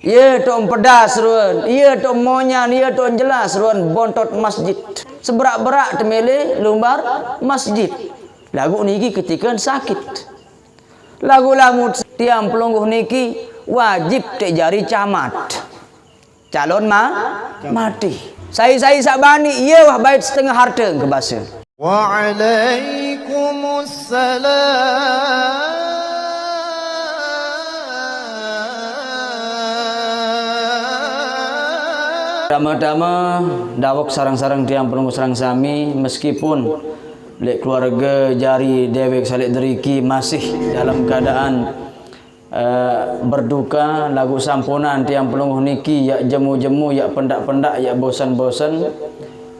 Ia tu pedas ruan, ia tu monyan, ia tu jelas ruan bontot masjid. Seberak-berak temele lumbar masjid. Lagu niki ketika sakit. Lagu lamut tiang pelungguh niki wajib tek jari camat. Calon mati. Saya sabani ia wah bait setengah harta ke bahasa. Waalaikumsalam. Pertama-tama dawak sarang-sarang tiang pelungguh sarang sami meskipun lek keluarga jari dewek salik deriki masih dalam keadaan berduka lagu sampunan tiang pelungguh niki yak jemu-jemu yak pendak-pendak yak bosan-bosan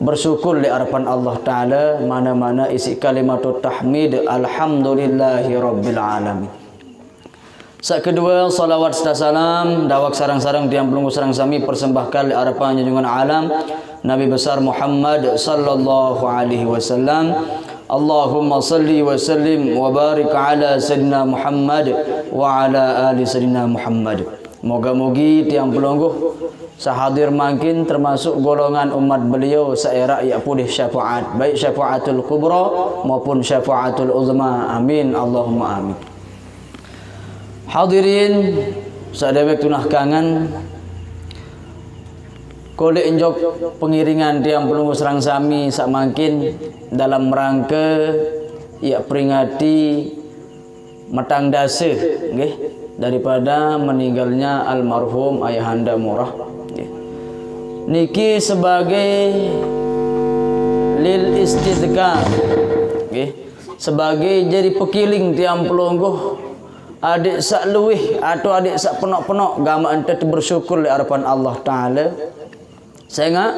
bersyukur li harapan Allah Ta'ala mana-mana isi kalimatut tahmid alhamdulillahi rabbil alamin. Sak kedua salawat serta salam dawak sarang-sarang tiang pelungguh sarang sami persembahkan li harapan junjungan alam Nabi besar Muhammad sallallahu alaihi wasallam. Allahumma salli wa sallim wa barik ala sayyidina Muhammad wa ala ali sayyidina Muhammad. Moga-mogi tiang pelungguh sahadir makin termasuk golongan umat beliau seera ya pulih syafaat baik syafaatul kubra maupun syafaatul uzma. Amin Allahumma amin. Hadirin sadewek tunah kangen kolek enjok pengiringan tiang pelungguh serang sami sak makin dalam rangka ya peringati matang dase nggih daripada meninggalnya almarhum ayahanda murah nggih. Niki sebagai lil istidkar nggih sebagai jadi pekiling tiang pelungguh adik sak luwih atau adik sak penok-penok gama ente bersyukur li harapan Allah Ta'ala. Saya ingat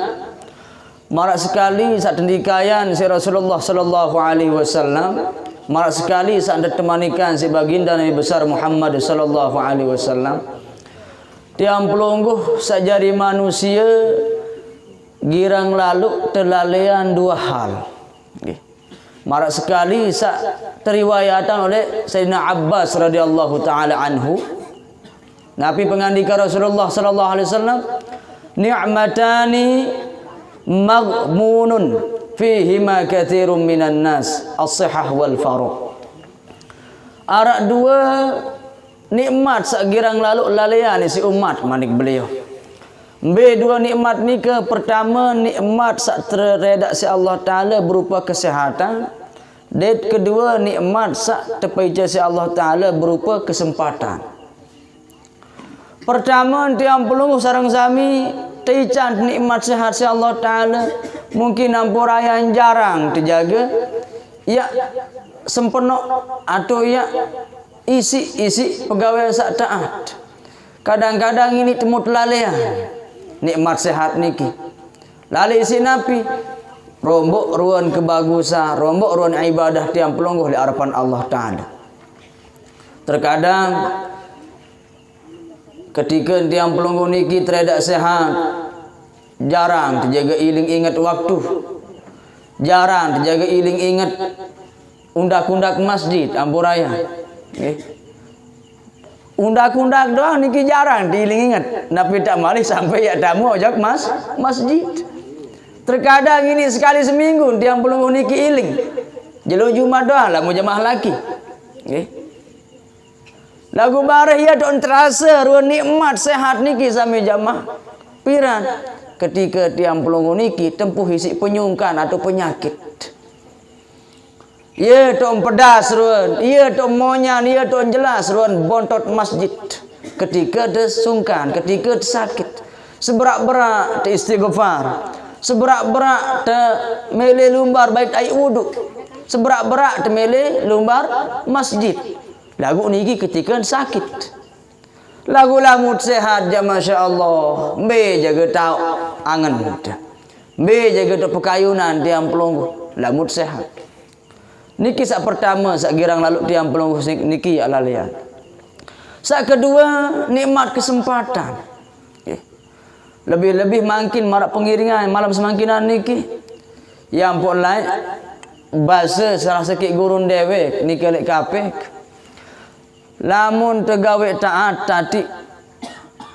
marak sekali saat tendikayan si Rasulullah sallallahu alaihi wasallam, marak sekali saat ditemanikan si baginda Nabi besar Muhammad sallallahu alaihi wasallam. Tiang pelungguh sajari manusia girang lalu terlalean dua hal. Marak sekali teriwayatan oleh Sayyidina Abbas radhiyallahu taala anhu. Nabi pengandika Rasulullah sallallahu alaihi wasallam, ni'matani maghmunun fihima katsirun minan nas as-sihah wal faragh. Arak dua nikmat sakirang lalu lalean si umat manik beliau. Dua nikmat ni ke pertama nikmat sak teredak si Allah Ta'ala berupa kesehatan. Dan kedua nikmat sak terpeja si Allah Ta'ala berupa kesempatan. Pertama tiang pelungguh sarang sami tican nikmat sehat si Allah Ta'ala mungkin ampura yang jarang terjaga ya sempeno atau ya isi pegawai sak taat. Kadang-kadang ini temut lalaian nikmat sehat niki lali isi napi rombok ruan kebagusan rombok ruan ibadah tiang pelungguh di harapan Allah Ta'ala. Terkadang ketika tiang pelungguh niki teredak sehat jarang terjaga iling ingat waktu, jarang terjaga iling ingat undak-undak masjid ampuraya undak-undak doang niki jarang diiling ingat. Nabi tak malih sampai ya tamu ajak masjid. Terkadang ini sekali seminggu tiang pelungguh niki iling. Jelo Jumat doang lah mau jamaah laki. Nggih. Lagu bareh ya don terasa ruan nikmat sehat niki sami jamaah. Piran ketika tiang pelungguh niki tempuh isi penyungkan atau penyakit. Ia tu pedas ruan, ia tu monyan, ia tu jelas ruan bontot masjid. Ketika dia sungkan, ketika dia sakit, seberak-berak dia istighfar, seberak-berak dia mele lumbar bait air wudu, seberak-berak dia mele lumbar masjid. Lagu niki ketika dia sakit. Lagu lamut sehat je masya-Allah. Be jaga tau angan muda. Be jaga tu pekayunan tiang pelungguh, lamut sehat. Niki sak pertama sak girang lalu tiang pelungguh niki ya lalian. Sak kedua nikmat kesempatan. Lebih-lebih makin marak pengiringan malam semangkinan niki. Yang pun lain bahasa salah sikit gurun dewek niki lek kapek. Lamun tegawe taat tadi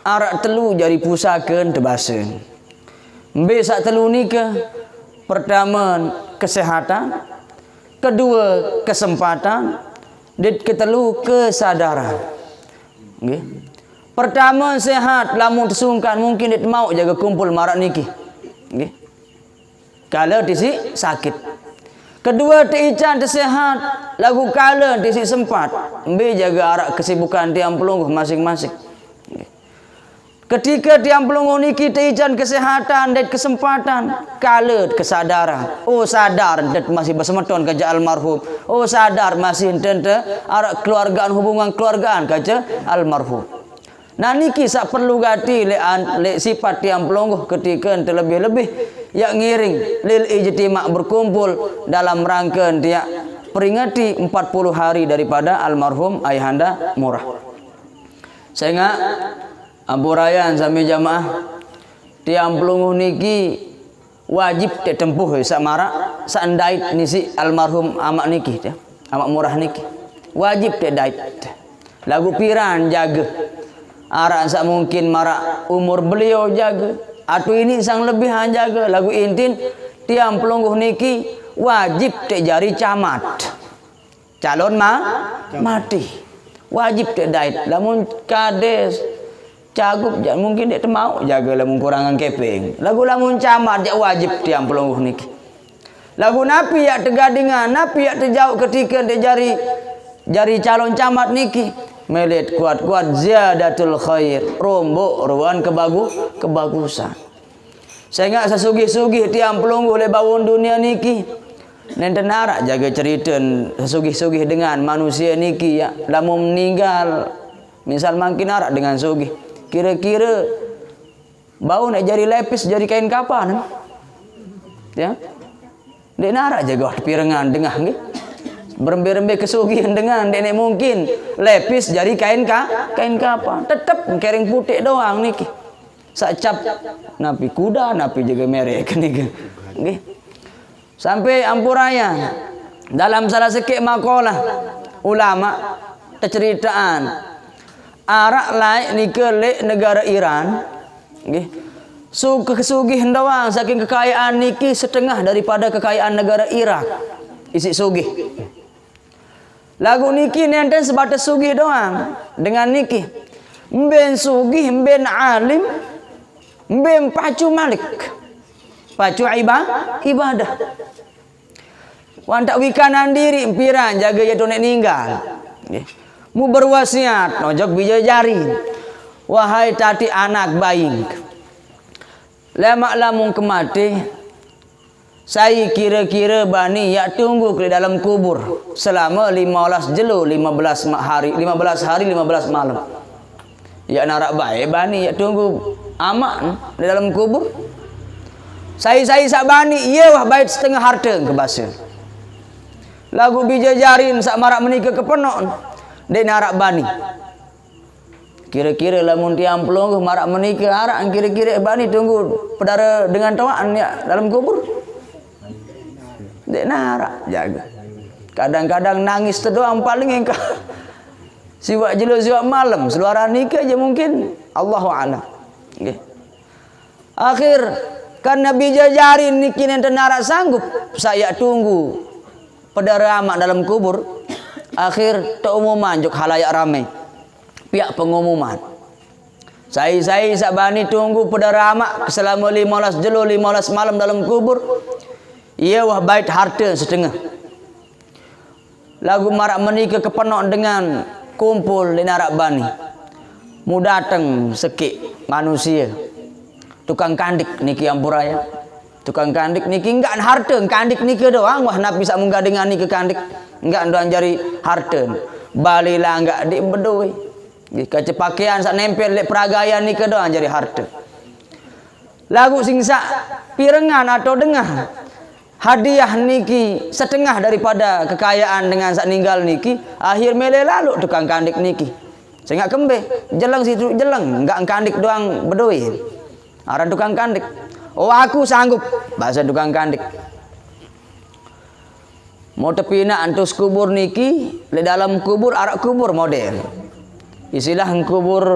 arak telu jari pusaka tebasen. Mbe sak telu ni ke pertama kesehatan, kedua kesempatan, dan ketelu kesadaran. Nggih. Pertama sehat, lamun tersungkan mungkin dia mau jaga kumpul marak niki. Nggih. Kalau disi sakit. Kedua teican tersehat, lagu kala disi sempat. Mbe jaga arak kesibukan tiang pelungguh masing-masing. Ketika tiang pelungguh niki teican kesehatan dan kesempatan, kala kesadaran. Oh sadar dan masih bersemeton kerja almarhum. Oh sadar masih tente arak keluargaan hubungan keluargaan kerja almarhum. Nah niki sak perlu gati le sifat tiang pelungguh ketika terlebih-lebih yang ngiring lil ijtima' berkumpul dalam rangka dia peringati 40 hari daripada almarhum ayahanda Murah. Saya ingat ampurayan sami jamaah tiang pelungguh niki wajib tempuh sak marak sak ndait nisi almarhum amak niki ya. Amak Murah niki wajib dait. Lagu piran jaga arak sak mungkin marak umur beliau jaga atau ini sang lebih jaga lagu intin tiang pelungguh niki wajib jari camat calon mati wajib dait lamun kades cagup mungkin dia mau jaga lamun kurangan keping lagu lamun camat jak wajib tiang pelungguh niki lagu napi yak tegadingan napi yak terjauh ketika dia jari calon camat niki melit kuat-kuat ziyadatul khair rombok ruan kebagusan. Saya ingat sesugih-sugih tiang pelungguh le bawon dunia niki nenten arak jaga cerita sesugih-sugih dengan manusia niki ya lamun meninggal misal makin arak dengan sugih kira-kira bau nak jari lepis jari kain kapan ya dek narak jaga pirengan dengah nggih berembe-rembe kesugihan dengan nenek mungkin lepis jari kain kapan tetap kering putih doang niki sak cap napi kuda napi jaga merek niki nggih sampai ampuraya dalam salah sekek makalah ulama ceritaan arak laik niki le negara Iran nggih kesugihan doang saking kekayaan niki setengah daripada kekayaan negara Irak isi sugih. Lagu niki nenten sebatas sugih doang dengan niki. Mben sugih, mben alim, mben pacu malik. Pacu ibadah. Wan tak wikanan diri empiran jaga ya nek ninggal. Mu berwasiat nojok bija jari. Wahai tati anak baing. Lemak lamun kemati saya kira-kira bani ya tunggu ke dalam kubur selama 15 jelo 15 hari 15 malam. Ya narak baik bani ya tunggu aman di dalam kubur. Saya sak bani iya wah baik setengah harta ke bahasa. Lagu bija jarin sak marak menikah ke penon dek narak bani. Kira-kira lamun tiang pelungguh marak menikah arak kira-kira bani tunggu pedara dengan tawaan ya dalam kubur. Dek narak jaga. Kadang-kadang nangis tu doang paling engkau. Siwak jelo siwak malam seluaran nikah aja mungkin Allahu a'lam. Nggih. Akhir karena bija jarin niki nenten narak sanggup saya tunggu pedara amak dalam kubur. Akhir keumuman juk halayak ramai. Pihak pengumuman. Saya sabani tunggu pedara amak selama 15 jelo 15 malam dalam kubur. Ia wah bait harta setengah. Lagu marak menikah kepenok dengan kumpul di narak bani. Mu datang sekik manusia. Tukang kandik niki ampuraya. Tukang kandik niki enggak harta, kandik niki doang wah nak bisa menggadengan niki kandik. Enggak doang jari harta. Balilah enggak dik bedoi. Kaca pakaian sak nempel lek peragaian niki doang jari harta. Lagu singsa pirengan atau dengah. Hadiah niki setengah daripada kekayaan dengan sak ninggal niki akhir mele lalu tukang kandik niki saya enggak kembe jeleng situ jeleng enggak kandik doang bedoi aran tukang kandik oh aku sanggup bahasa tukang kandik mau tepina antus kubur niki di dalam kubur arak kubur model istilah kubur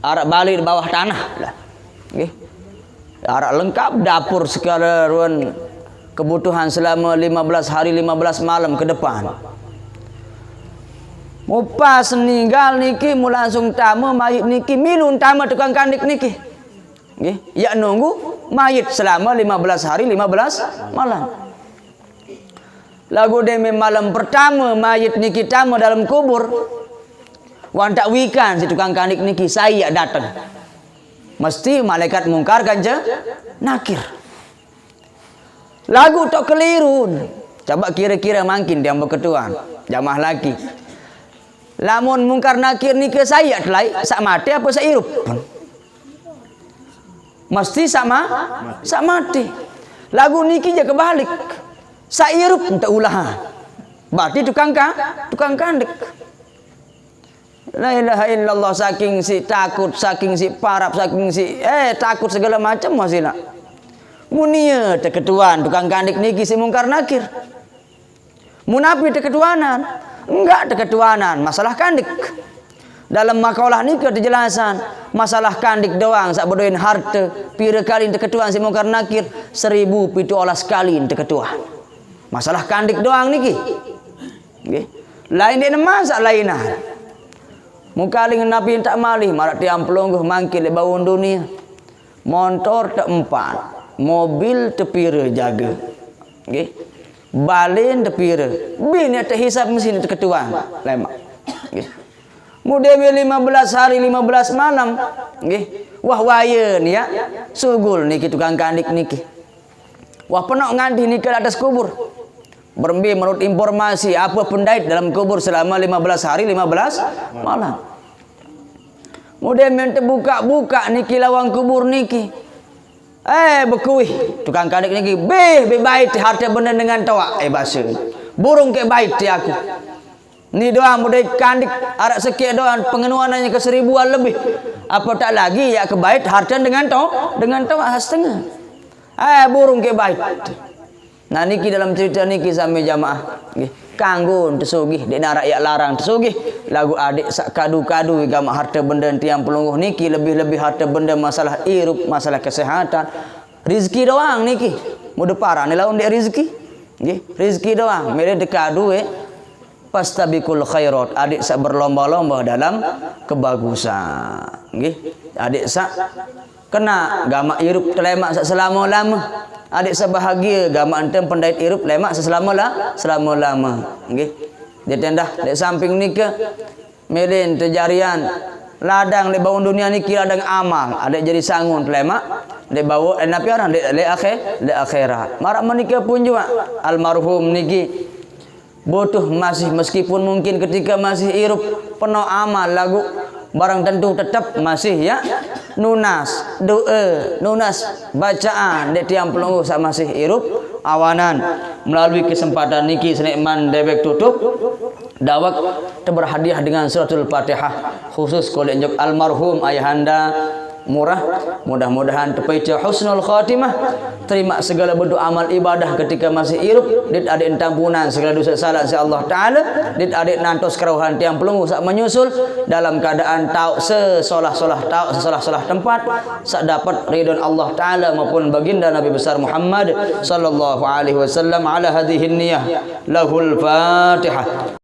arak balik di bawah tanah lah. Nggih. Arak lengkap dapur segala ruan kebutuhan selama 15 hari 15 malam ke depan. Mupas meninggal niki mu langsung tamu mayit niki minum tamu tukang kandik niki. Nggih, ya nunggu mayit selama 15 hari 15 malam. Lagu demi malam pertama mayit niki tamu dalam kubur. Wan tak wikan si tukang kandik niki saya datang. Mesti malaikat mungkar ganja nakir. Lagu tak keliru. Coba kira-kira makin dia berketuan jamaah laki. Lamun mungkar nakir ni ke saya telai sak mati apa sak hirup? Mesti sama sak mati. Lagu niki je kebalik. Sak hirup tak ulah. Berarti tukang kandik. La ilaha illallah, saking si takut, saking si parap, saking si takut segala macam masih nak. Munia terketuan tukang kandik niki si mungkar nakir. Munafi terketuanan, enggak terketuanan, masalah kandik. Dalam makalah ni kejelasan masalah kandik doang sak bodohin harta pira kali terketuan si mungkar nakir 1017 kali terketuan. Masalah kandik doang niki. Nggih. Lain dia masak lainan. Mukaling nabi tak malih marak tiang pelungguh mangkil di bawah dunia. Motor tak empat, mobil tepira jaga. Nggih. Balin tepira. Bin tak hisap mesin terketuan. Lemak. Nggih. Mudah 15 hari 15 malam. Nggih. Wah waya ni ya. Sugul niki tukang kandik niki. Wah penok ngandih niki atas kubur. Berembi menurut informasi apa pendait dalam kubur selama 15 hari 15 malam. Kemudian minta buka-buka niki lawang kubur niki. Bekuih tukang kandik niki. Be baik harta benda dengan toa. Bahasa. Burung ke baik ti aku. Ni doang mudah kandik arak sekik doang pengenuanannya ke 1000-an lebih. Apa tak lagi ya ke baik harta dengan toa setengah. Burung ke baik. Nah niki dalam cerita niki sampai jamaah nggih kanggo tesugih dek rakyat larang tesugih lagu adik sak kadu-kadu gama harta benda tiang pelungguh niki lebih-lebih harta benda masalah irup masalah kesehatan rezeki doang niki mudah parah ni lawan dek rezeki nggih rezeki doang mere dekadu pastabikul khairat adik sak berlomba-lomba dalam kebagusan nggih adik sak kena gama irup telemak sak selama-lama adik sebahagia gama antem pendait irup lemak selama-lama nggih dia tendah di samping nikah melin terjarian ladang di bawah dunia niki ladang amal adik jadi sangun lemak di bawah napi orang di akhirat marak menikah pun juga almarhum niki butuh masih meskipun mungkin ketika masih irup penuh amal lagu barang tentu tetap masih ya nunas doa nunas bacaan dek tiang pelungguh sak masih irup awanan melalui kesempatan niki senikman debek tutup dawak terberhadiah dengan suratul Fatihah khusus kolek njok almarhum ayahanda murah mudah-mudahan terpeca husnul khatimah terima segala bentuk amal ibadah ketika masih irup dit adik tampunan segala dosa salah si Allah taala dit adik nantos kerauhan tiang pelungguh sak menyusul dalam keadaan tahu sesolah-solah tahu sesolah-solah tempat sak dapat ridon Allah taala maupun baginda Nabi besar Muhammad sallallahu alaihi wasallam ala hadhihi niyyah lahul Fatihah.